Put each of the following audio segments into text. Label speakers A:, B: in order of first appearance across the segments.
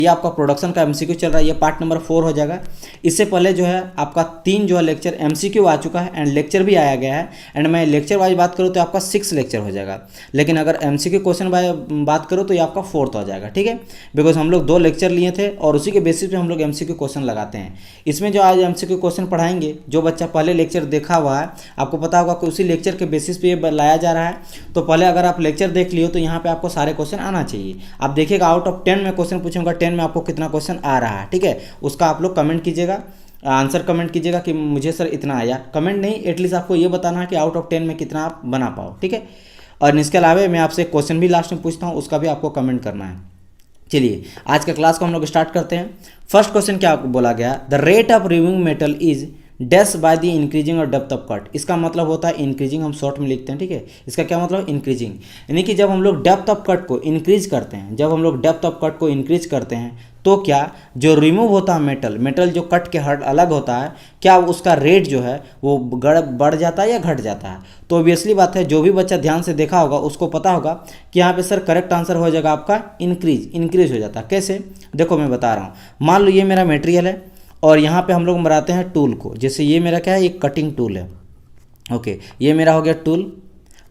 A: ये आपका प्रोडक्शन का एमसीक्यू चल रहा है, ये पार्ट नंबर 4 हो जाएगा। इससे पहले जो है आपका 3 जो है लेक्चर एमसीक्यू आ चुका है एंड लेक्चर भी आया गया है। एंड मैं लेक्चर वाइज बात करूँ तो आपका 6 लेक्चर हो जाएगा, लेकिन अगर एमसीक्यू क्वेश्चन बात करूँ तो ये आपका 4th हो जाएगा, ठीक है। बिकॉज हम लोग 2 लेक्चर लिए थे और उसी के बेसिस पे हम लोग एमसीक्यू क्वेश्चन लगाते हैं। इसमें जो आज एमसीक्यू क्वेश्चन पढ़ाएंगे, जो बच्चा पहले लेक्चर देखा हुआ है आपको पता होगा कि उसी लेक्चर के बेसिस पे ये लाया जा रहा है। तो पहले अगर आप लेक्चर देख लियो तो यहाँ पे आपको सारे क्वेश्चन आना चाहिए। आप देखिएगा आउट ऑफ 10 में क्वेश्चन पूछूंगा, 10 में आपको कितना क्वेश्चन आ रहा है, ठीक है। उसका आप लोग कमेंट कीजिएगा, आंसर कमेंट कीजिएगा कि मुझे सर इतना आया। कमेंट नहीं, एटलीस्ट आपको ये बताना है कि आउट ऑफ 10 में कितना आप बना पाओ, ठीक है। और इसके अलावा मैं आपसे एक क्वेश्चन भी लास्ट में पूछता हूँ, उसका भी आपको कमेंट करना है। चलिए आज का क्लास को हम लोग स्टार्ट करते हैं। फर्स्ट क्वेश्चन क्या बोला गया, the rate of removing metal is dash by the increasing और डेप्थ ऑफ कट। इसका मतलब होता है इंक्रीजिंग, हम शॉर्ट में लिखते हैं, ठीक है। इसका क्या मतलब इंक्रीजिंग, यानी कि जब हम लोग डेप्थ ऑफ कट को इंक्रीज करते हैं, जब हम लोग डेप्थ ऑफ कट को इंक्रीज करते हैं तो क्या जो रिमूव होता है मेटल जो कट के हट अलग होता है, क्या उसका रेट जो है वो बढ़ जाता है या घट जाता है। तो ऑब्वियसली बात है, जो भी बच्चा ध्यान से देखा होगा उसको पता होगा कि यहाँ पे सर करेक्ट आंसर हो जाएगा आपका इंक्रीज हो जाता है। कैसे, देखो मैं बता रहा हूँ। मान लो ये मेरा मटेरियल है और यहाँ पे हम लोग बनाते हैं टूल को। जैसे ये मेरा क्या है, एक कटिंग टूल है, ओके। ये मेरा हो गया टूल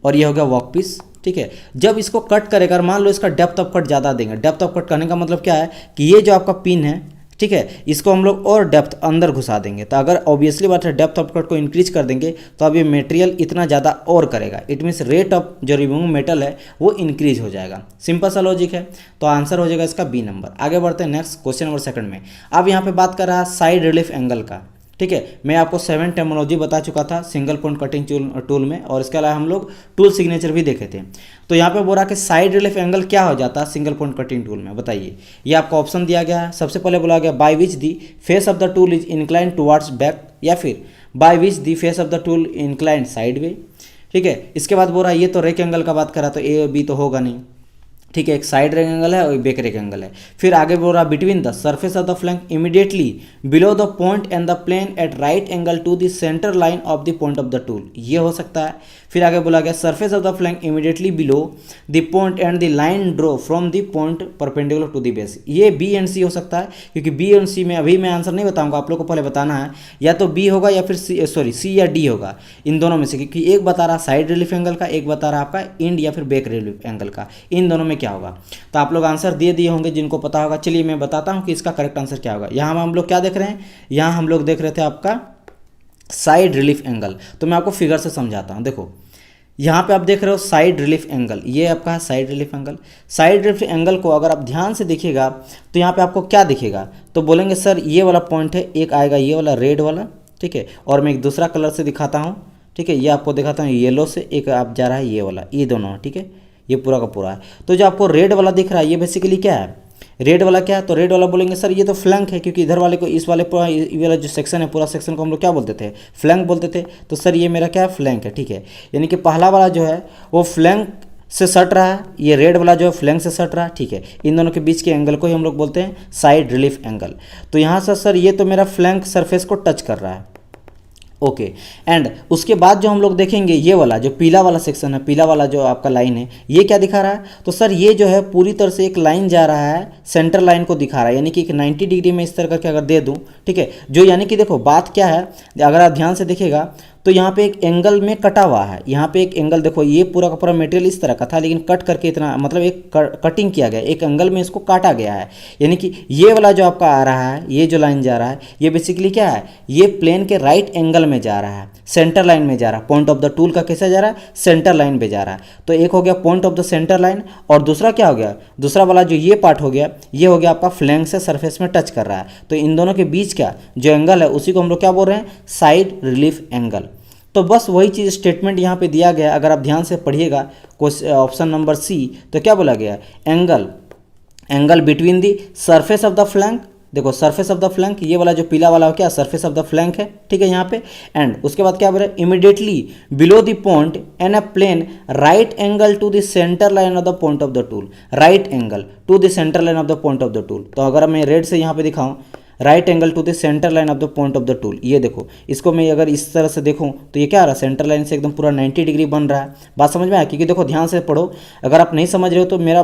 A: और ये हो गया वर्क पीस, ठीक है। जब इसको कट करेगा, मान लो इसका डेप्थ ऑफ कट ज़्यादा देंगे। डेप्थ ऑफ कट करने का मतलब क्या है कि ये जो आपका पिन है, ठीक है, इसको हम लोग और डेप्थ अंदर घुसा देंगे। तो अगर ऑब्वियसली बात है डेप्थ ऑफ कट को इंक्रीज कर देंगे तो अब ये मटेरियल इतना ज़्यादा और करेगा। इट मीन्स रेट ऑफ जो रिमूव मेटल है वो इंक्रीज हो जाएगा। सिंपल सा लॉजिक है। तो आंसर हो जाएगा इसका बी नंबर। आगे बढ़ते हैं नेक्स्ट क्वेश्चन नंबर 2 में। अब यहाँ पे बात कर रहा है साइड रिलीफ एंगल का, ठीक है। मैं आपको 7 टर्मिनोलॉजी बता चुका था सिंगल पॉइंट कटिंग टूल में, और इसके अलावा हम लोग टूल सिग्नेचर भी देखे थे। तो यहाँ पे बोल रहा कि साइड रिलीफ एंगल क्या हो जाता है सिंगल पॉइंट कटिंग टूल में, बताइए। ये आपको ऑप्शन दिया गया है। सबसे पहले बोला गया by which the face of the tool is incline towards back, या फिर by which the face of the tool incline side way, ठीक है। इसके बाद बोल रहा है ये तो रेक एंगल का बात कर रहा, तो ए और बी तो होगा नहीं, ठीक है। एक साइड रेक एंगल है और एक बैक रेक एंगल है। फिर आगे बोल रहा between the surface of the flank immediately below the point and the plane at right angle to the centre line of the point of the tool, ये हो सकता है। फिर आगे बोला गया surface of the flank immediately below the point and the line draw from the point perpendicular to the base, ये B and C हो सकता है। क्योंकि बी एंड सी में अभी मैं आंसर नहीं बताऊंगा, आप लोग को पहले बताना है, या तो बी होगा या फिर सी या डी होगा, इन दोनों में से। क्योंकि एक बता रहा साइड रिलीफ एंगल का, एक बता रहा आपका इंड या फिर बैक रिलीफ एंगल का, इन दोनों में क्या होगा। तो आप लोग आंसर दे दिए होंगे जिनको पता होगा। चलिए मैं बताता हूं कि इसका करेक्ट आंसर क्या होगा। यहाँ हम लोग क्या देख रहे हैं, यहाँ हम लोग देख रहे थे आपका साइड रिलीफ एंगल। तो मैं आपको फिगर से समझाता हूं। देखो यहाँ पे आप देख रहे हो साइड रिलीफ एंगल, ये आपका है side relief angle. Side relief angle को अगर आप ध्यान से देखिएगा तो यहाँ पे आपको क्या दिखेगा, तो बोलेंगे सर ये वाला पॉइंट है, एक आएगा ये वाला रेड वाला, ठीक है। और मैं एक दूसरा कलर से दिखाता हूँ, ठीक है। ये आपको दिखाता हूँ येलो से, एक आप जा रहा है ये वाला, ये दोनों, ठीक है। ये पूरा का पूरा है। तो जो आपको रेड वाला दिख रहा है ये बेसिकली क्या है, रेड वाला क्या है, तो रेड वाला बोलेंगे सर ये तो फ्लैंक है। क्योंकि इधर वाले को, इस वाले पूरा ये वाला जो सेक्शन है, पूरा सेक्शन को हम लोग क्या बोलते थे, फ्लैंक बोलते थे। तो सर ये मेरा क्या है, फ्लैंक है, ठीक है। यानी कि पहला वाला जो है वो फ्लैंक से सट रहा है, ये रेड वाला जो है फ्लैंक से सट रहा है, ठीक है। इन दोनों के बीच के एंगल को ही हम लोग बोलते हैं साइड रिलीफ एंगल। तो यहाँ से सर ये तो मेरा फ्लैंक सरफेस को टच कर रहा है, ओके। एंड उसके बाद जो हम लोग देखेंगे ये वाला जो पीला वाला सेक्शन है, पीला वाला जो आपका लाइन है, ये क्या दिखा रहा है, तो सर ये जो है पूरी तरह से एक लाइन जा रहा है, सेंटर लाइन को दिखा रहा है। यानी कि एक 90 डिग्री में इस तरह करके अगर दे दूं, ठीक है। जो यानी कि देखो बात क्या है, अगर आप ध्यान से देखिएगा तो यहाँ पे एक एंगल में कटा हुआ है, यहाँ पे एक एंगल देखो, ये पूरा का पूरा मटेरियल इस तरह का था, लेकिन कट करके इतना, मतलब एक कटिंग किया गया, एक एंगल में इसको काटा गया है। यानी कि ये वाला जो आपका आ रहा है, ये जो लाइन जा रहा है, ये बेसिकली क्या है, ये प्लेन के राइट एंगल में जा रहा है, सेंटर लाइन में जा रहा है। पॉइंट ऑफ द टूल का कैसे जा रहा है, सेंटर लाइन पे जा रहा है। तो एक हो गया point of the centre line, और दूसरा क्या हो गया, दूसरा वाला जो ये पार्ट हो गया, ये हो गया आपका फ्लैंक से सरफेस में टच कर रहा है। तो इन दोनों के बीच का जो एंगल है उसी को हम लोग क्या बोल रहे हैं, साइड रिलीफ एंगल। तो बस वही चीज़ स्टेटमेंट यहाँ पे दिया गया। अगर आप ध्यान से पढ़िएगा ऑप्शन नंबर सी, तो क्या बोला गया, angle between the surface of the flank. देखो सरफेस ऑफ द फ्लैंक, ये वाला जो पीला वाला हो क्या, सरफेस ऑफ द फ्लैंक है, ठीक है यहाँ पे। एंड उसके बाद क्या बोल रहे हैं, immediately below the point and a plane right angle to the centre line of the point of the tool, right angle to the centre line of the point of the tool. तो अगर मैं red से यहाँ पे दिखाऊँ, right angle to the centre line of the point of the tool. ये देखो, इसको मैं अगर इस तरह से देखूं तो ये क्या आ रहा है, सेंटर लाइन से एकदम पूरा 90 डिग्री बन रहा है। बात समझ में आया? क्योंकि देखो ध्यान से पढ़ो, अगर आप नहीं समझ रहे हो तो मेरा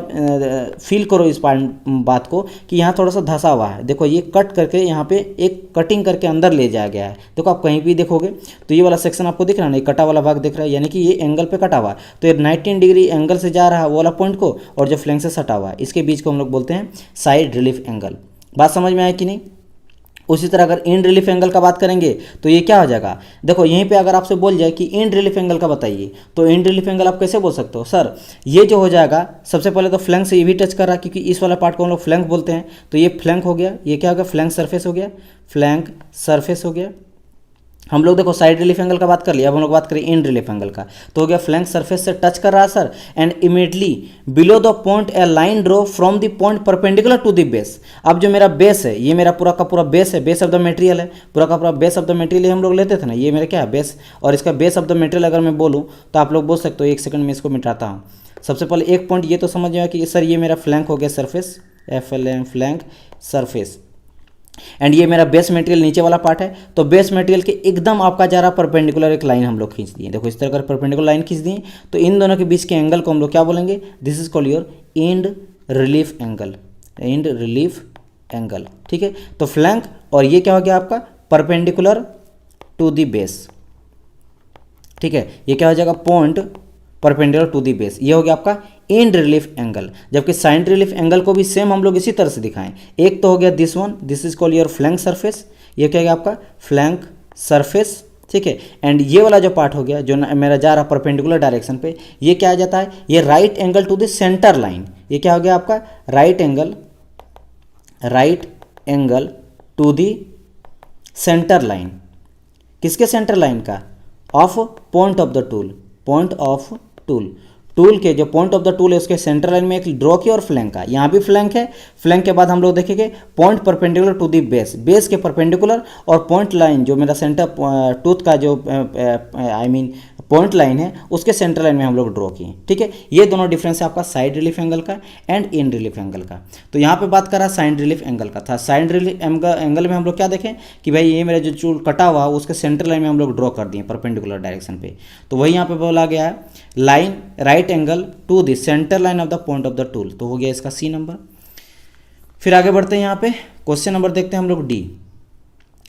A: फील करो इस बात को कि यहाँ थोड़ा सा धंसा हुआ है। देखो ये कट करके यहाँ पे एक कटिंग करके अंदर ले जाया गया है। देखो आप कहीं भी देखोगे तो ये वाला सेक्शन आपको दिख रहा है ना, ये कटा वाला भाग दिख रहा है, यानी कि ये एंगल पे कटा हुआ है। तो ये 19 डिग्री एंगल से जा रहा है वो वाला पॉइंट को, और जो फ्लैंक से सटा हुआ है इसके बीच को हम लोग बोलते हैं साइड रिलीफ एंगल। बात समझ में आया कि नहीं? उसी तरह अगर इन रिलीफ एंगल का बात करेंगे तो ये क्या हो जाएगा, देखो यहीं पे अगर आपसे बोल जाए कि इन रिलीफ एंगल का बताइए, तो इन रिलीफ एंगल आप कैसे बोल सकते हो सर? ये जो हो जाएगा, सबसे पहले तो फ्लैंक से ये भी टच कर रहा है, क्योंकि इस वाला पार्ट को हम लोग फ्लैंक बोलते हैं। तो ये फ्लैंक हो गया, ये क्या हो गया, फ्लैंक सरफेस हो गया, फ्लैंक सरफेस हो गया। हम लोग देखो साइड रिलीफ एंगल का बात कर लिया, अब हम लोग बात करें इन रिलीफ एंगल का। तो हो गया फ्लैंक सरफेस से टच कर रहा है sir, and immediately below the point a line draw from the point perpendicular to the base. अब जो मेरा बेस है, ये मेरा पूरा का पूरा बेस है, बेस ऑफ द मटेरियल है, पूरा का पूरा बेस ऑफ द मटेरियल हम लोग लेते थे ना, ये मेरा क्या है, बेस। और इसका बेस ऑफ द मटेरियल अगर मैं बोलूँ तो आप लोग बोल सकते हो, एक सेकंड में इसको मिटाता हूँ। सबसे पहले एक पॉइंट ये तो समझ में आया कि सर ये मेरा फ्लैंक हो गया surface, FLM flank surface, and ये मेरा बेस मटेरियल नीचे वाला पार्ट है। तो बेस मटेरियल के एकदम आपका जा रहा परपेंडिकुलर एक लाइन हम लोग खींच दिए। देखो इस तरह का परपेंडिकुलर लाइन खींच दिए, तो इन दोनों के बीच के एंगल को हम लोग क्या बोलेंगे, this is called your and relief angle, and relief angle. ठीक है, तो फ्लैंक और ये क्या हो गया आपका परपेंडिकुलर टू द बेस। ठीक है, ये क्या हो जाएगा, point perpendicular to the base, ये हो गया आपका एंड रिलीफ एंगल। जबकि साइड रिलीफ एंगल को भी सेम हम लोग इसी तरह से दिखाएं। एक तो हो गया this one, this is called your flank surface, ये क्या हो गया आपका फ्लैंक सरफेस। ठीक है, एंड ये वाला जो पार्ट हो गया जो मेरा जा रहा परपेंडिकुलर डायरेक्शन पे, ये क्या आ जाता है, ये right angle to the centre line. ये क्या हो गया आपका right angle to the centre line. किसके सेंटर लाइन का, of point of the tool, point of tool के जो पॉइंट ऑफ द टूल है उसके सेंटर लाइन में एक ड्रॉ किया और फ्लैंक का, यहाँ भी फ्लैंक है। फ्लैंक के बाद हम लोग देखेंगे point perpendicular to the base, base के परपेंडिकुलर, और पॉइंट लाइन जो मेरा सेंटर टूथ का जो पॉइंट लाइन है उसके सेंटर लाइन में हम लोग ड्रॉ किए। ठीक है, ये दोनों डिफरेंस है आपका साइड रिलीफ एंगल का एंड इन रिलीफ एंगल का। तो यहाँ पे बात कर रहा साइड रिलीफ एंगल का था। साइड रिलीफ एंगल में हम लोग क्या देखें कि भाई ये मेरा जो चूल कटा हुआ उसके सेंटर लाइन में हम लोग ड्रॉ कर दिए परपेंडिकुलर डायरेक्शन पे। तो वही यहाँ पे बोला गया है line right angle to the centre line of the point of the tool. तो हो गया इसका C नंबर। फिर आगे बढ़ते हैं, यहाँ पे क्वेश्चन नंबर देखते हैं हम लोग D।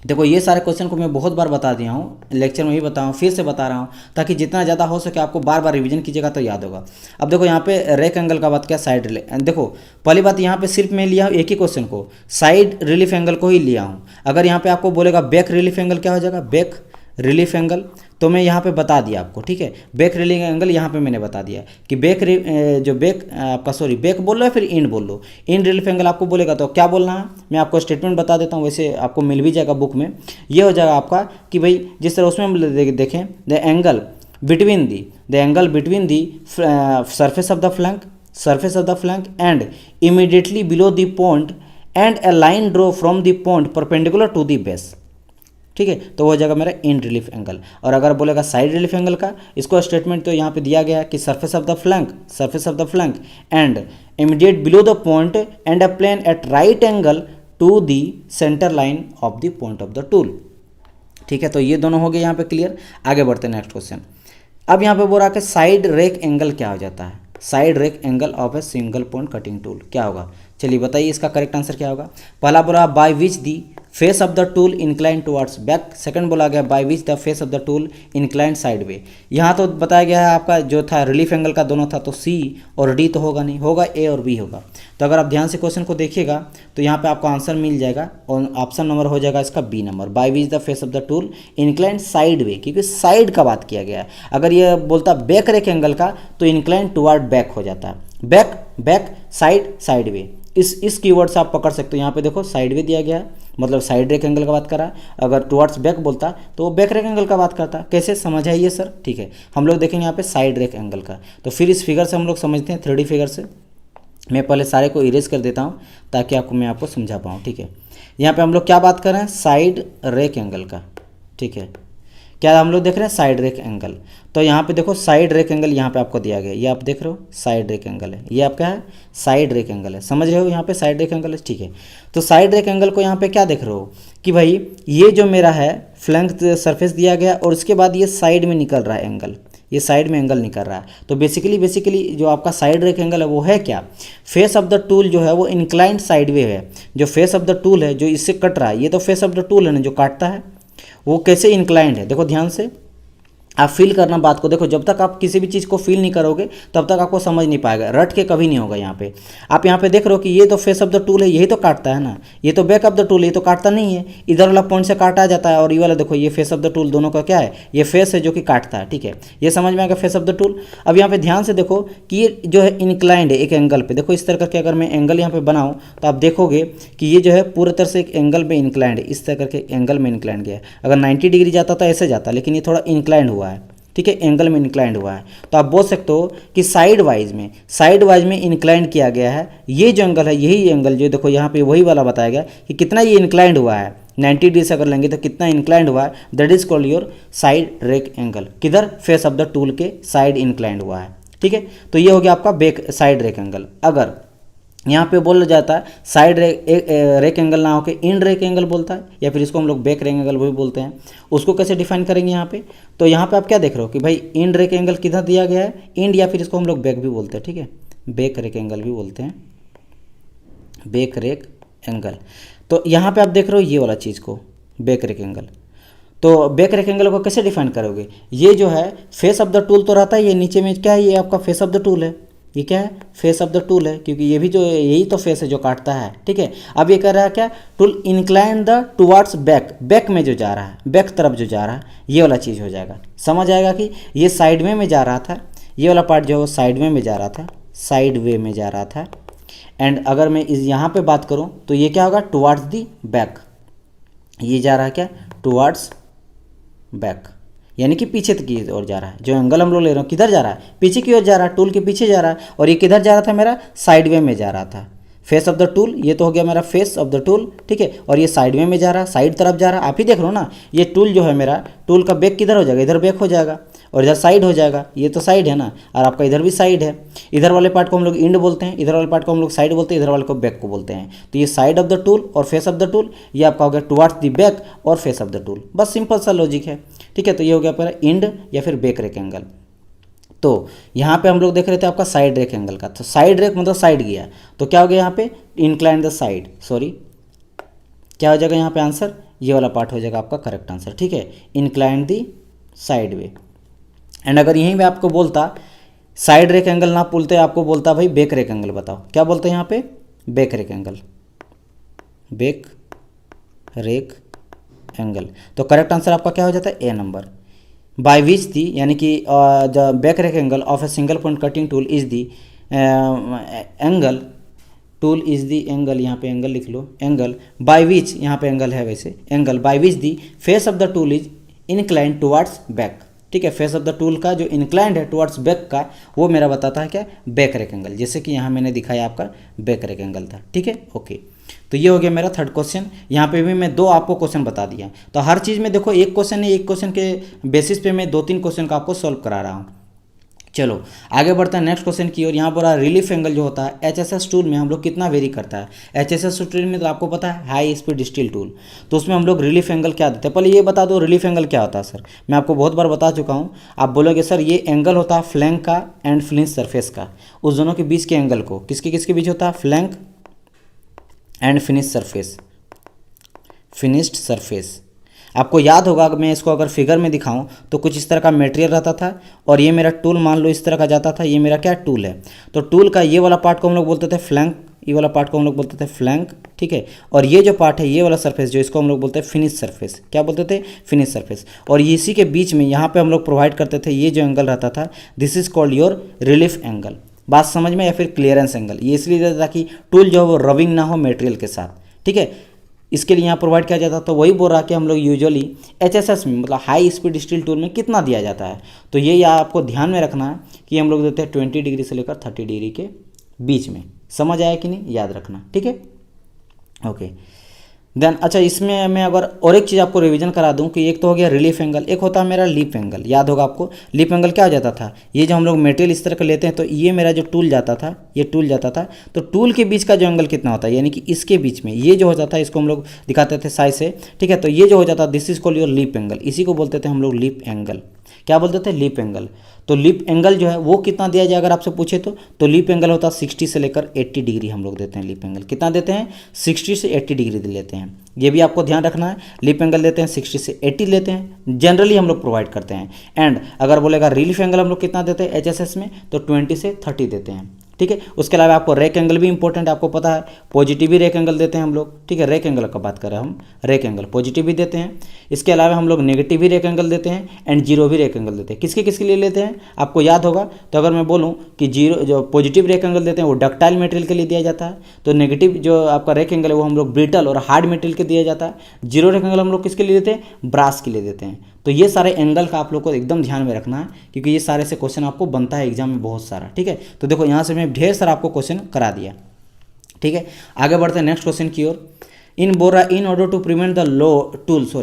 A: देखो ये सारे क्वेश्चन को मैं बहुत बार बता दिया हूँ, लेक्चर में ही बताऊँ, फिर से बता रहा हूँ ताकि जितना ज़्यादा हो सके आपको बार बार रिवीजन कीजिएगा तो याद होगा। अब देखो यहाँ पे रेक एंगल का बात किया, साइड रिलीफ। देखो पहली बात यहाँ पे सिर्फ मैं लिया हूँ एक ही क्वेश्चन को, साइड रिलीफ एंगल को ही लिया हूँ। अगर यहाँ पे आपको बोलेगा बैक रिलीफ एंगल क्या हो जाएगा, बैक रिलीफ एंगल, तो मैं यहाँ पे बता दिया आपको। ठीक है, बैक रिलीफ एंगल यहाँ पे मैंने बता दिया कि बैक आपका बैक बोल लो या फिर इन बोल लो। इन रिलीफ एंगल आपको बोलेगा तो क्या बोलना है, मैं आपको स्टेटमेंट बता देता हूँ, वैसे आपको मिल भी जाएगा बुक में। ये हो जाएगा आपका कि भाई जिस तरह उसमें हम देखें the angle between the surface of the flank and immediately below the point and a line draw from the point perpendicular to the base. ठीक है, तो हो जाएगा मेरा इन रिलीफ एंगल। और अगर बोलेगा साइड रिलीफ एंगल का, इसको स्टेटमेंट तो यहाँ पे दिया गया है कि surface of the flank and immediate below the point and a plane at right angle to the centre line of the point of the tool. ठीक है, तो ये दोनों हो गए यहाँ पे क्लियर। आगे बढ़ते हैं नेक्स्ट क्वेश्चन। अब यहाँ पे बोल रहा है कि साइड रेक एंगल क्या हो जाता है, side rake angle of a single point cutting tool क्या होगा। चलिए बताइए इसका करेक्ट आंसर क्या होगा। पहला बोला by which the face of the tool incline towards back, second बोला गया by which the face of the tool incline side way. यहाँ तो बताया गया है आपका जो था रिलीफ एंगल का दोनों था, तो C और D तो होगा नहीं, होगा A और B होगा। तो अगर आप ध्यान से क्वेश्चन को देखिएगा तो यहाँ पे आपको आंसर मिल जाएगा और ऑप्शन नंबर हो जाएगा इसका B number, by which the face of the tool incline side way, क्योंकि साइड का बात किया गया है। अगर ये बोलता बैक रेक एंगल का तो इंक्लाइन टुवर्ड बैक हो जाता है, बैक साइड वे। इस कीवर्ड से आप पकड़ सकते हो। यहाँ पे देखो साइड वे दिया गया है, मतलब साइड रेक एंगल का बात करा। अगर टुवर्ड्स बैक बोलता तो वो बैक रेक एंगल का बात करता। कैसे समझ आइए सर। ठीक है, हम लोग देखेंगे यहाँ पे साइड रेक एंगल का। तो फिर इस फिगर से हम लोग समझते हैं 3D फिगर से। मैं पहले सारे को इरेज कर देता हूँ ताकि मैं आपको समझा पाऊँ। ठीक है, यहाँ पे हम लोग क्या बात कर रहे हैं, साइड रेक एंगल का। ठीक है, क्या हम लोग देख रहे हैं, साइड रेक एंगल। तो यहाँ पे देखो साइड रेक एंगल यहाँ पे आपको दिया गया है, ये आप देख रहे हो साइड रेक एंगल है, ये आपका है साइड रेक एंगल है, समझ रहे हो यहाँ पे साइड रेक एंगल है, ठीक है। तो साइड रेक एंगल को यहाँ पे क्या देख रहे हो कि भाई ये जो मेरा है फ्लैंक सरफेस दिया गया और उसके बाद ये साइड में निकल रहा है एंगल, ये साइड में एंगल निकल रहा है। तो बेसिकली जो आपका साइड रेक एंगल है वो है क्या, फेस ऑफ द टूल जो है वो इंक्लाइंड साइडवे है। जो फेस ऑफ द टूल है जो इससे कट रहा है, ये तो फेस ऑफ द टूल है ना जो काटता है, वो कैसे इंक्लाइंड है, देखो ध्यान से आप फील करना बात को। देखो जब तक आप किसी भी चीज़ को फील नहीं करोगे तब तक आपको समझ नहीं पाएगा, रट के कभी नहीं होगा। यहाँ पे आप यहाँ पे देख रहे हो कि ये तो फेस ऑफ द टूल है, यही तो काटता है ना, ये तो बैक ऑफ द टूल है, ये तो काटता नहीं है, इधर वाला पॉइंट से काटा जाता है और ये वाला देखो ये फेस ऑफ द टूल, दोनों का क्या है, ये फेस है जो कि काटता है, ठीक है। ये समझ में आएगा फेस ऑफ द टूल। अब यहाँ पे ध्यान से देखो कि ये जो है इंक्लाइंड है एक एंगल पे, देखो इस तरह करके अगर मैं एंगल यहाँ पे बनाऊँ तो आप देखोगे कि ये जो है पूरी तरह से एक एंगल में इंक्लाइंड है, इस तरह करके एंगल में इंक्लाइंड गया है। अगर 90 डिग्री जाता तो ऐसे जाता, लेकिन ये थोड़ा इंक्लाइंड हुआ है, ठीक है, एंगल में इंक्लाइंड हुआ है। तो आप बोल सकते हो कि साइड वाइज में इंक्लाइंड किया गया है। ये जो एंगल है यही एंगल जो देखो यहाँ पे वही वाला बताया गया कि कितना ये इंक्लाइंड हुआ है, 90 डिग्री से अगर लेंगे तो कितना इंक्लाइंड हुआ है, that is called your side rake angle. किधर, फेस ऑफ द टूल के साइड इंक्लाइंड हुआ है, ठीक है। तो ये हो गया आपका बैक साइड रेक एंगल। अगर यहाँ पे बोला जाता है साइड रेक एंगल ना होकर इंड रेक एंगल बोलता है, या फिर इसको हम लोग बैक रेक एंगल भी बोलते हैं, उसको कैसे डिफाइन करेंगे यहाँ पे। तो यहाँ पे आप क्या देख रहे हो कि भाई इंड रेक एंगल किधर दिया गया है, इंड, या फिर इसको हम लोग बैक भी बोलते हैं, ठीक है, बैक रेक एंगल भी बोलते हैं, बैक रेक एंगल। तो यहाँ पे आप देख रहे हो ये वाला चीज़ को बैक रेक एंगल। तो बैक रेक एंगल को कैसे डिफाइन करोगे, ये जो है फेस ऑफ द टूल तो रहता है, ये नीचे में क्या है, ये आपका फेस ऑफ द टूल है, ये क्या है, फेस ऑफ द टूल है, क्योंकि ये भी जो यही तो फेस है जो काटता है, ठीक है। अब ये कर रहा है क्या, tool incline the towards back, back में जो जा रहा है, बैक तरफ जो जा रहा है, ये वाला चीज़ हो जाएगा। समझ आएगा कि ये साइड में जा रहा था, ये वाला पार्ट जो है साइड में जा रहा था, साइड वे में जा रहा था। एंड अगर मैं इस यहाँ पे बात करूँ तो ये क्या होगा, टुवार्ड्स दी बैक, ये जा रहा है क्या, टुवार्ड्स बैक, यानी कि पीछे की ओर जा रहा है। जो एंगल हम लोग ले रहे हैं किधर जा रहा है, पीछे की ओर जा रहा है, टूल के पीछे जा रहा है। और ये किधर जा रहा था मेरा, साइड वे में जा रहा था, फेस ऑफ द टूल, ये तो हो गया मेरा फेस ऑफ द टूल, ठीक है। और ये साइड वे में जा रहा है, साइड तरफ जा रहा है। आप ही देख लो ना, ये टूल जो है मेरा, टूल का बैक किधर हो जाएगा, इधर बैक हो जाएगा और इधर साइड हो जाएगा, ये तो साइड है ना, और आपका इधर भी साइड है। इधर वाले पार्ट को हम लोग इंड बोलते हैं, इधर वाले पार्ट को हम लोग साइड बोलते हैं, इधर वाले को बैक को बोलते हैं। तो ये साइड ऑफ द टूल और फेस ऑफ द टूल, ये आपका हो गया टुवार्ड्स द बैक और फेस ऑफ द टूल, बस सिंपल सा लॉजिक है, ठीक है। तो ये हो गया आपका इंड या फिर बैक रेक एंगल। तो यहाँ पे हम लोग देख रहे थे आपका साइड रेक एंगल का, तो साइड रेक मतलब साइड गया, तो क्या हो गया यहाँ पे, इंक्लाइन द साइड, सॉरी क्या हो जाएगा यहाँ पे आंसर, ये वाला पार्ट हो जाएगा आपका करेक्ट आंसर, ठीक है, incline the side way. And अगर यहीं पे आपको बोलता साइड रेक एंगल ना बोलते, आपको बोलता भाई बैक रेक एंगल बताओ, क्या बोलते हैं यहाँ पे, back rake angle, back rake angle. तो करेक्ट आंसर आपका क्या हो जाता है, ए नंबर। बाय विच दी, यानी कि the back rake angle of a single point cutting tool is the angle, tool is the angle, यहाँ पे एंगल लिख लो, एंगल बाय विच, यहाँ पे एंगल है वैसे, angle by which the face of the tool is inclined towards back, ठीक है। Face of the tool का जो इंक्लाइंड है टुवार्ड्स बैक का, वो मेरा बताता है क्या, बैक रेक एंगल, जैसे कि यहाँ मैंने दिखाया आपका बैक रेक एंगल था, ठीक है, ओके। तो ये हो गया मेरा थर्ड क्वेश्चन। यहाँ पे भी मैं दो आपको क्वेश्चन बता दिया। तो हर चीज़ में देखो एक क्वेश्चन है, एक क्वेश्चन के बेसिस पे मैं 2-3 क्वेश्चन का आपको सॉल्व करा रहा हूँ। चलो आगे बढ़ते हैं नेक्स्ट क्वेश्चन की ओर। यहाँ पर रिलीफ एंगल जो होता है एचएसएस टूल में हम लोग कितना वेरी करता है। एचएसएस टूल में तो आपको पता है हाई स्पीड स्टील टूल, तो उसमें हम लोग रिलीफ एंगल क्या देते हैं। पहले ये बता दो रिलीफ एंगल क्या होता है सर, मैं आपको बहुत बार बता चुका हूँ। आप बोलोगे सर ये एंगल होता है फ्लैंक का एंड फिनिश सरफेस का, उस दोनों के बीच के एंगल को किसके किसके बीच होता है, flank and finish surface, finished surface. आपको याद होगा मैं इसको अगर फिगर में दिखाऊं तो कुछ इस तरह का मटेरियल रहता था और ये मेरा टूल मान लो इस तरह का जाता था, ये मेरा क्या टूल है। तो टूल का ये वाला पार्ट को हम लोग बोलते थे फ्लैंक, ये वाला पार्ट को हम लोग बोलते थे फ्लैंक, ठीक है। और ये जो पार्ट है ये वाला सरफेस जो इसको हम लोग बोलते हैं फिनिश सरफेस, क्या बोलते थे, फिनिश सरफेस। और इसी के बीच में यहाँ पे हम लोग प्रोवाइड करते थे ये जो एंगल रहता था, this is called your relief angle. बात समझ में, या फिर क्लियरेंस एंगल। ये इसलिए देता था कि टूल जो है वो रबिंग ना हो मटेरियल के साथ, ठीक है, इसके लिए यहाँ प्रोवाइड किया जाता। तो वही बोल रहा कि हम लोग यूजुअली एचएसएस में मतलब हाई स्पीड स्टील टूल में कितना दिया जाता है। तो ये आपको ध्यान में रखना है कि हम लोग देते हैं 20 डिग्री से लेकर 30 डिग्री के बीच में। समझ आया कि नहीं, याद रखना, ठीक है, ओके। देन अच्छा, इसमें मैं अगर और एक चीज़ आपको रिवीजन करा दूं कि एक तो हो गया रिलीफ एंगल, एक होता है मेरा लीप एंगल। याद होगा आपको, लीप एंगल क्या हो जाता था, ये जो हम लोग मटेरियल इस तरह का लेते हैं तो ये मेरा जो टूल जाता था, ये टूल जाता था, तो टूल के बीच का जो एंगल कितना होता है, यानी कि इसके बीच में ये जो हो जाता है, इसको हम लोग दिखाते थे साइज से, ठीक है। तो ये जो हो जाता है, this is called your leap angle, इसी को बोलते थे हम लोग लीप एंगल। क्या बोलते थे, लीप एंगल। तो लीप एंगल जो है वो कितना दिया जाए अगर आपसे पूछे तो लीप एंगल होता है 60 से लेकर 80 डिग्री हम लोग देते हैं। लीप एंगल कितना देते हैं, 60 से 80 डिग्री दे लेते हैं। ये भी आपको ध्यान रखना है, लीप एंगल लेते हैं 60 से 80 लेते हैं, जनरली हम लोग प्रोवाइड करते हैं। एंड अगर बोलेगा रिलीफ एंगल हम लोग कितना देते हैं एचएसएस में, तो 20 से 30 देते हैं, ठीक है। उसके अलावा आपको रेक एंगल भी इंपॉर्टेंट है, आपको पता है पॉजिटिव भी रेक एंगल देते हैं हम लोग, ठीक है। रेक एंगल का बात करें हम, रेक एंगल पॉजिटिव भी देते हैं। इसके अलावा हम लोग नेगेटिव भी रेक एंगल देते हैं एंड जीरो भी रेक एंगल देते हैं। किसके किसके लिए लेते हैं आपको याद होगा, तो अगर मैं बोलूँ कि जीरो जो पॉजिटिव रेक एंगल देते हैं वो डक्टाइल मटेरियल के लिए दिया जाता है, तो नेगेटिव जो आपका रेक एंगल है वो हम लोग ब्रिटल और हार्ड मटेरियल के दिया जाता है। जीरो रेक एंगल हम लोग किसके लिए देते हैं, ब्रास के लिए देते हैं। तो ये सारे एंगल का आप लोग को एकदम ध्यान में रखना है, क्योंकि ये सारे से क्वेश्चन आपको बनता है एग्जाम में बहुत सारा, ठीक है। तो देखो यहाँ से मैं ढेर सारा आपको क्वेश्चन करा दिया, ठीक है। आगे बढ़ते हैं नेक्स्ट क्वेश्चन की ओर। In order to prevent the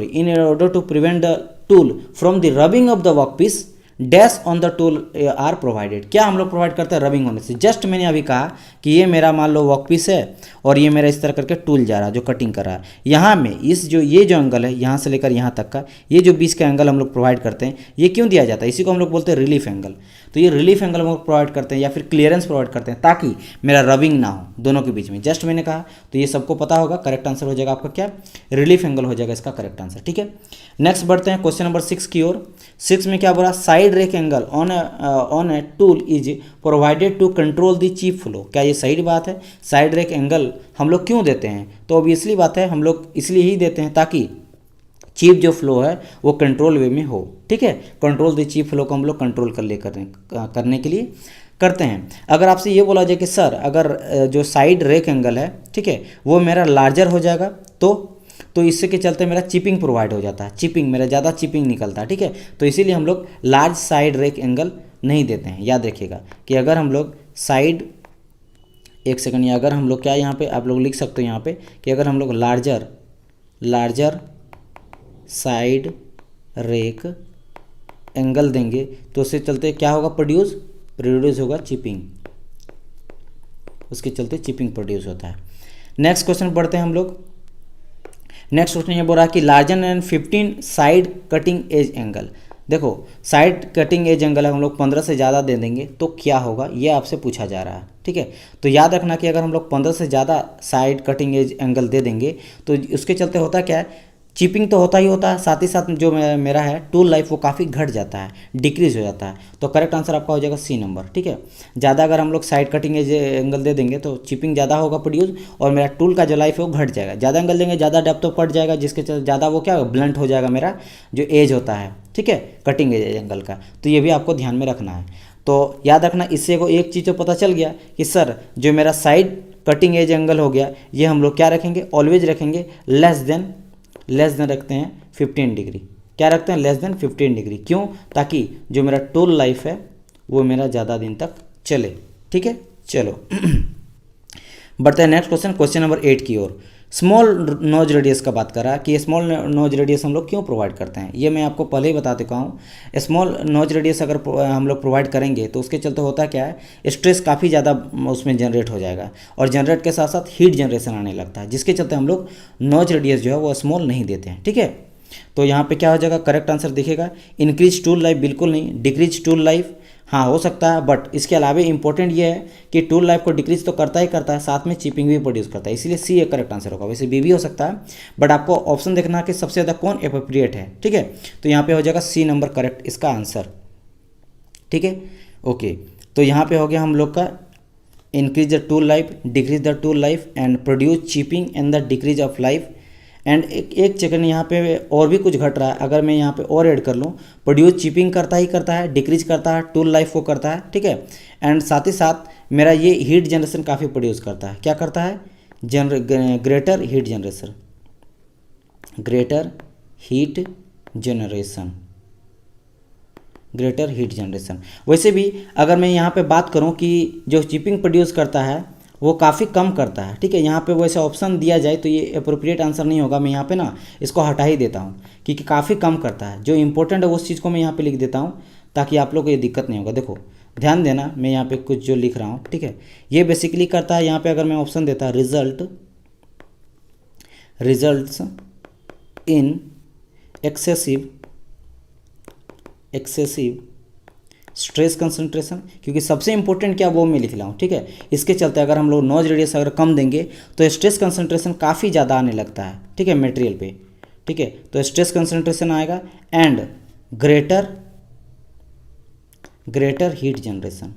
A: in order to prevent the tool from the rubbing of the workpiece dash on the tool are provided. क्या हम लोग प्रोवाइड करते हैं, रबिंग होने से। जस्ट मैंने अभी कहा कि ये मेरा मान लो वर्कपीस है और ये मेरा इस तरह करके टूल जा रहा है जो कटिंग कर रहा है। यहाँ में इस जो ये जो एंगल है यहाँ से लेकर यहाँ तक का, ये जो बीच का एंगल हम लोग प्रोवाइड करते हैं, ये क्यों दिया जाता है, इसी को हम लोग बोलते हैं रिलीफ एंगल। तो ये रिलीफ एंगल हम लोग प्रोवाइड करते हैं या फिर क्लियरेंस प्रोवाइड करते हैं ताकि मेरा रबिंग ना हो दोनों के बीच में। जस्ट मैंने कहा, तो ये सबको पता होगा, करेक्ट आंसर हो जाएगा आपका क्या, रिलीफ एंगल हो जाएगा इसका करेक्ट आंसर, ठीक है। नेक्स्ट बढ़ते हैं क्वेश्चन नंबर 6 की ओर। 6 में क्या बोला, side rake angle on a tool is provided to control the chip flow. क्या ये सही बात है, साइड रेक एंगल हम लोग क्यों देते हैं, तो ऑब्वियसली बात है हम लोग इसलिए ही देते हैं ताकि चिप जो फ्लो है वो कंट्रोल वे में हो, ठीक है। कंट्रोल द चिप फ्लो को हम लोग कंट्रोल करने के लिए करते हैं। अगर आपसे ये बोला जाए कि सर अगर जो साइड रेक एंगल है, ठीक है, वो मेरा लार्जर हो जाएगा तो इससे के चलते मेरा चिपिंग प्रोवाइड हो जाता है, चिपिंग मेरा ज़्यादा चिपिंग निकलता है, ठीक है। तो इसीलिए हम लोग लार्ज साइड रेक एंगल नहीं देते हैं। याद रखिएगा कि अगर हम लोग साइड, एक सेकंड, अगर हम लोग क्या यहाँ पे आप लोग लिख सकते हो यहाँ पे कि अगर हम लोग लार्जर साइड रेक एंगल देंगे तो उससे चलते क्या होगा, प्रोड्यूस होगा चिपिंग, उसके चलते चिपिंग प्रोड्यूस होता है। नेक्स्ट क्वेश्चन पढ़ते हैं हम लोग। नेक्स्ट क्वेश्चन ये बोल रहा है कि larger than 15 side cutting edge angle. देखो साइड कटिंग एज एंगल हम लोग 15 से ज़्यादा दे देंगे तो क्या होगा, ये आपसे पूछा जा रहा है, ठीक है। तो याद रखना कि अगर हम लोग 15 से ज़्यादा साइड कटिंग एज एंगल दे देंगे तो उसके चलते होता क्या है, चिपिंग तो होता ही होता है, साथ ही साथ जो मेरा है टूल लाइफ वो काफ़ी घट जाता है, डिक्रीज हो जाता है। तो करेक्ट आंसर आपका हो जाएगा सी नंबर, ठीक है। ज़्यादा अगर हम लोग साइड कटिंग एज एंगल दे देंगे तो चिपिंग ज़्यादा होगा प्रोड्यूस और मेरा टूल का जो लाइफ है वो घट जाएगा। ज़्यादा एंगल देंगे ज़्यादा डेप्थ तो कट जाएगा, जिसके चलते ज़्यादा वो क्या ब्लंट हो जाएगा मेरा जो एज होता है, ठीक है, कटिंग एज एंगल का। तो ये भी आपको ध्यान में रखना है। तो याद रखना, इससे को एक चीज़ तो पता चल गया कि सर जो मेरा साइड कटिंग एज एंगल हो गया ये हम लोग क्या रखेंगे, ऑलवेज रखेंगे लेस देन रखते हैं 15 डिग्री। क्या रखते हैं, लेस देन 15 डिग्री। क्यों, ताकि जो मेरा टूल लाइफ है वो मेरा ज़्यादा दिन तक चले, ठीक है। चलो बढ़ते हैं नेक्स्ट क्वेश्चन नंबर 8 की ओर। स्मॉल नोज रेडियस का बात करा कि स्मॉल नोज रेडियस हम लोग क्यों प्रोवाइड करते हैं, ये मैं आपको पहले ही बता चुका हूँ। स्मॉल नोज रेडियस अगर हम लोग प्रोवाइड करेंगे तो उसके चलते होता क्या है, स्ट्रेस काफ़ी ज़्यादा उसमें जनरेट हो जाएगा और जनरेट के साथ साथ हीट जनरेशन आने लगता है, जिसके चलते हम लोग नोज रेडियस जो है वो स्मॉल नहीं देते हैं, ठीक है। तो यहाँ पे क्या हो जाएगा, करेक्ट आंसर दिखेगा इंक्रीज टूल लाइफ, बिल्कुल नहीं। डिक्रीज टूल लाइफ हाँ हो सकता है, बट इसके अलावा इंपॉर्टेंट ये है कि टूल लाइफ को डिक्रीज तो करता है, साथ में चिपिंग भी प्रोड्यूस करता है, इसलिए सी एक करेक्ट आंसर होगा। वैसे बी भी हो सकता है, बट आपको ऑप्शन देखना है कि सबसे ज़्यादा कौन एप्रोप्रिएट है, ठीक है। तो यहाँ पे हो जाएगा सी नंबर करेक्ट इसका आंसर, ठीक है। ओके, तो यहाँ पे हो गया हम लोग का increase the tool life, decrease the tool life and produce chipping and the decrease of life. And एक सेकंड यहाँ पे और भी कुछ घट रहा है, अगर मैं यहाँ पे और ऐड कर लूँ, प्रोड्यूस चिपिंग करता है, डिक्रीज करता है, टूल लाइफ को करता है, ठीक है। एंड साथ ही साथ मेरा ये हीट जनरेशन काफ़ी प्रोड्यूस करता है। क्या करता है, ग्रेटर हीट जनरेशन। वैसे भी अगर मैं यहाँ पे बात करूँ कि जो चिपिंग प्रोड्यूस करता है वो काफ़ी कम करता है। ठीक है, यहाँ पे वैसे ऑप्शन दिया जाए तो ये अप्रोप्रिएट आंसर नहीं होगा, मैं यहाँ पे ना इसको हटा ही देता हूँ क्योंकि काफ़ी कम करता है। जो इंपॉर्टेंट है उस चीज़ को मैं यहाँ पे लिख देता हूँ ताकि आप लोग को ये दिक्कत नहीं होगा। देखो ध्यान देना, मैं यहाँ पे कुछ जो लिख रहा हूँ, ठीक है, ये बेसिकली करता है। यहाँ पे अगर मैं ऑप्शन देता results in excessive stress concentration, क्योंकि सबसे इंपॉर्टेंट क्या वो मैं लिख रहा हूँ। ठीक है, इसके चलते अगर हम लोग नॉइज रेडियस अगर कम देंगे तो स्ट्रेस कंसंट्रेशन काफ़ी ज़्यादा आने लगता है। ठीक है, मटेरियल पे। ठीक है, तो स्ट्रेस कंसंट्रेशन आएगा एंड ग्रेटर हीट जनरेशन,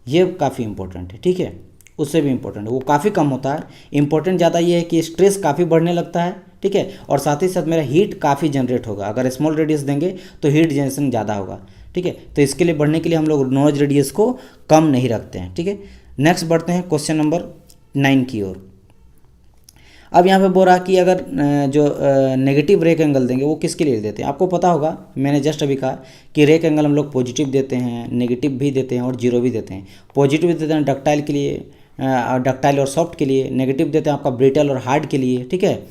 A: ये काफ़ी इंपॉर्टेंट है। ठीक है, उससे भी इंपॉर्टेंट है, वो काफ़ी कम होता है। इंपॉर्टेंट ज़्यादा ये है कि स्ट्रेस काफ़ी बढ़ने लगता है। ठीक है, और साथ ही साथ मेरा हीट काफ़ी जनरेट होगा। अगर स्मॉल रेडियस देंगे तो हीट जनरेशन ज़्यादा होगा। ठीक है, तो इसके लिए बढ़ने के लिए हम लोग नॉइज रेडियस को कम नहीं रखते हैं। ठीक है, नेक्स्ट बढ़ते हैं क्वेश्चन नंबर 9 की ओर। अब यहाँ पे बोल रहा कि अगर जो नेगेटिव रेक एंगल देंगे वो किसके लिए देते हैं। आपको पता होगा, मैंने जस्ट अभी कहा कि रेक एंगल हम लोग पॉजिटिव देते हैं, नेगेटिव भी देते हैं और जीरो भी देते हैं। पॉजिटिव देते हैं डक्टाइल के लिए, डक्टाइल और सॉफ्ट के लिए। नेगेटिव देते हैं आपका ब्रिटल और हार्ड के लिए। ठीक है,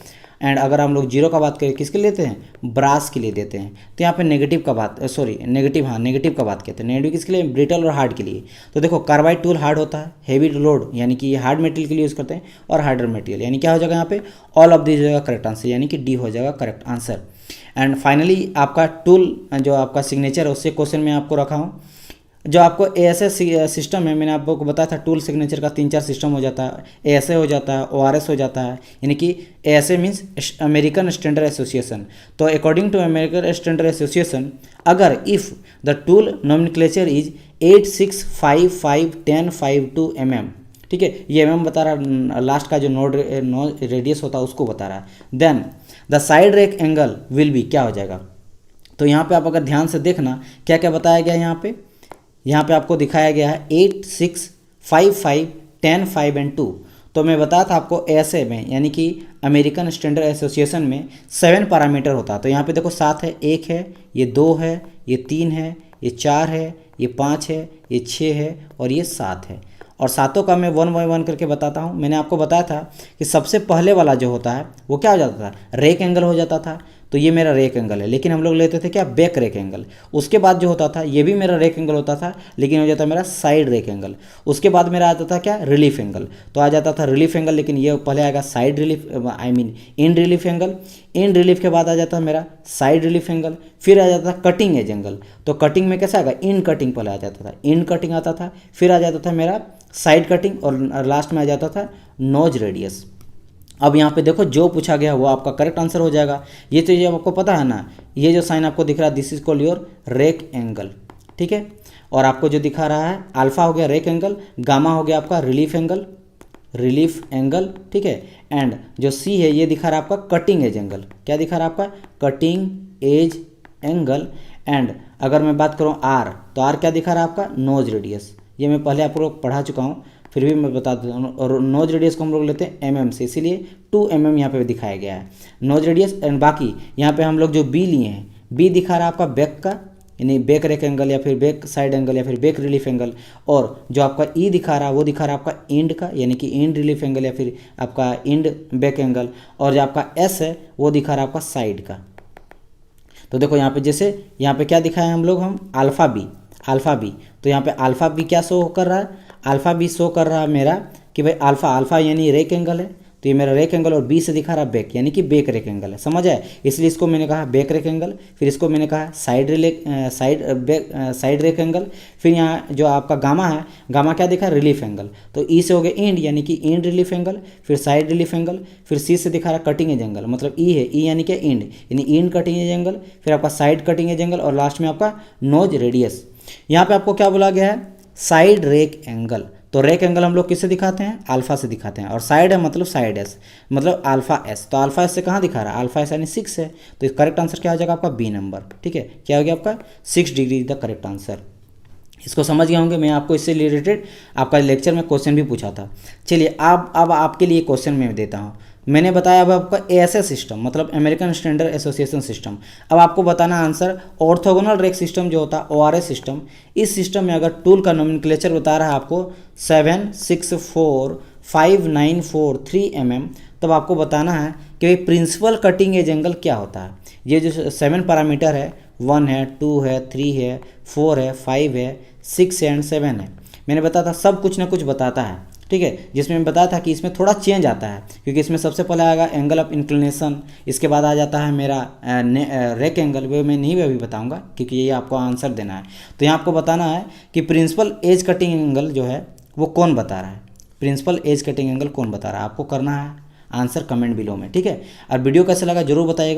A: एंड अगर हम लोग जीरो का बात करें किसके लिए देते हैं, ब्रास के लिए देते हैं। तो यहाँ पे नेगेटिव का बात नेगेटिव का बात कहते हैं। नेगेटिव किसके लिए, ब्रिटल और हार्ड के लिए। तो देखो कार्बाइड टूल हार्ड होता है, हेवी लोड यानी कि ये हार्ड मटेरियल के लिए यूज़ करते हैं, और हार्डर मटेरियल यानी क्या हो जाएगा यहाँ पे, ऑल ऑफ दिस हो जाएगा करेक्ट आंसर, यानी कि डी हो जाएगा करेक्ट आंसर। एंड फाइनली आपका टूल जो आपका सिग्नेचर है उससे क्वेश्चन में आपको रखा हूँ। जो आपको ASA सिस्टम है, मैंने आपको बताया था टूल सिग्नेचर का 3-4 सिस्टम हो जाता है। ASA हो जाता है, ORS हो जाता है, यानी कि ASA means American standard association. तो according to American standard association, अगर if the tool nomenclature is 86551052 mm, ठीक है, ये mm बता रहा, लास्ट का जो नोड रेडियस होता है उसको बता रहा है, then the side rake angle will be, क्या हो जाएगा। तो यहाँ पे आप अगर ध्यान से देखना क्या क्या बताया गया है यहाँ पे आपको दिखाया गया है 8, 6, 5, 5, 10, 5 एंड 2। तो मैं बताया था आपको ASA में यानी कि अमेरिकन स्टैंडर्ड एसोसिएशन में 7 पैरामीटर होता है। तो यहाँ पे देखो 7 है, 1 है, ये 2 है, ये 3 है, ये 4 है, ये 5 है, ये 6 है और ये 7 है। और सातों का मैं 1 बाय 1 करके बताता हूँ। मैंने आपको बताया था कि सबसे पहले वाला जो होता है वो क्या हो जाता था, रेक एंगल हो जाता था। तो ये मेरा रेक एंगल है, लेकिन हम लोग लेते थे क्या, बैक रेक एंगल। उसके बाद जो होता था ये भी मेरा रेक एंगल होता था, लेकिन हो जाता मेरा साइड रेक एंगल। उसके बाद मेरा आता था क्या, रिलीफ एंगल। तो आ जाता था रिलीफ एंगल, लेकिन ये पहले आएगा side relief, I mean in relief angle. In relief के बाद आ जाता मेरा साइड रिलीफ एंगल, फिर आ जाता था कटिंग एज एंगल। तो कटिंग में कैसा आएगा, इन कटिंग पहले आ जाता था, इन कटिंग आता था, फिर आ जाता था मेरा साइड कटिंग और लास्ट में आ जाता था नोज रेडियस। अब यहाँ पे देखो जो पूछा गया वो आपका करेक्ट आंसर हो जाएगा। ये तो ये आपको पता है ना, ये जो साइन आपको दिख रहा है this is called your rake angle. ठीक है, और आपको जो दिखा रहा है अल्फा हो गया रेक एंगल, गामा हो गया आपका रिलीफ एंगल। ठीक है, एंड जो सी है ये दिखा रहा है आपका कटिंग एज एंगल। क्या दिखा रहा है आपका, कटिंग एज एंगल। एंड अगर मैं बात करूँ आर, तो आर क्या दिखा रहा है आपका, नोज रेडियस। ये मैं पहले आप लोग पढ़ा चुका हूँ, फिर भी मैं बता देता हूँ। और नोज रेडियस को हम लोग लेते हैं mm से, इसीलिए 2 mm यहाँ पे दिखाया गया है नोज रेडियस। एंड बाकी यहाँ पे हम लोग जो बी लिए हैं, बी दिखा रहा है आपका बैक का, यानी बैक रेक एंगल या फिर बैक साइड एंगल या फिर बैक रिलीफ एंगल। और जो आपका ई दिखा रहा है वो दिखा रहा है आपका इंड का, यानी कि इंड रिलीफ एंगल या फिर आपका इंड बैक एंगल। और जो आपका एस है वो दिखा रहा है आपका साइड का। तो देखो यहाँ पे जैसे यहाँ पे क्या दिखाया हम लोग, हम अल्फ़ा बी। तो यहाँ पे अल्फ़ा बी क्या शो कर रहा है, अल्फ़ा बी शो कर रहा है मेरा कि भाई अल्फ़ा यानी रेक एंगल है। तो ये मेरा रेक एंगल और बी से दिखा रहा है बैक, यानी कि बैक रेक एंगल है, समझ आए। इसलिए इसको मैंने कहा बैक रेक एंगल, फिर इसको मैंने कहा साइड रेक एंगल। फिर यहाँ जो आपका गामा है, गामा क्या दिखा, रिलीफ एंगल। तो ई से हो गया इंड, यानी कि इंड रिलीफ एंगल, फिर साइड रिलीफ एंगल, फिर सी से दिखा रहा कटिंग एज एंगल, मतलब ई है, ई यानी क्या, इंड, यानी इंड कटिंग एज एंगल, फिर आपका साइड कटिंग एज एंगल और लास्ट में आपका नोज रेडियस। यहाँ पे आपको क्या बोला गया है, साइड रेक एंगल। तो रेक एंगल हम लोग किससे दिखाते हैं, अल्फा से दिखाते हैं। और साइड है मतलब साइड एस, मतलब अल्फा एस। तो अल्फा एस से कहाँ दिखा रहा है, अल्फा एस यानी 6 है। तो करेक्ट आंसर क्या हो जाएगा आपका, बी नंबर। ठीक है, क्या हो गया आपका 6 डिग्री द करेक्ट आंसर। इसको समझ गए होंगे। मैं आपको इससे रिलेटेड आपका लेक्चर में क्वेश्चन भी पूछा था। चलिए अब आपके लिए क्वेश्चन मैं देता हूँ। मैंने बताया अब आपका ASA सिस्टम मतलब अमेरिकन स्टैंडर्ड एसोसिएशन सिस्टम। अब आपको बताना आंसर ऑर्थोगोनल रेक सिस्टम जो होता है ORS सिस्टम। इस सिस्टम में अगर टूल का नोमेनक्लेचर बता रहा है आपको 7, 6, 4, 5943 mm, तब आपको बताना है कि प्रिंसिपल कटिंग एज एंगल क्या होता है। ये जो 7 पैरामीटर है, 1 है, 2 है, 3 है, 4 है, 5 है, 6 है एंड 7 है। मैंने बताया था सब कुछ ना कुछ बताता है, ठीक है। जिसमें मैं बताया था कि इसमें थोड़ा चेंज आता है, क्योंकि इसमें सबसे पहले आएगा एंगल ऑफ इंक्लिनेशन, इसके बाद आ जाता है मेरा रेक एंगल, वो मैं नहीं अभी बताऊंगा क्योंकि ये आपको आंसर देना है। तो यहाँ आपको बताना है कि प्रिंसिपल एज कटिंग एंगल जो है वो कौन बता रहा है, प्रिंसिपल एज कटिंग एंगल कौन बता रहा है, आपको करना है आंसर कमेंट बिलो में, ठीक है। और वीडियो कैसा लगा जरूर बताइएगा।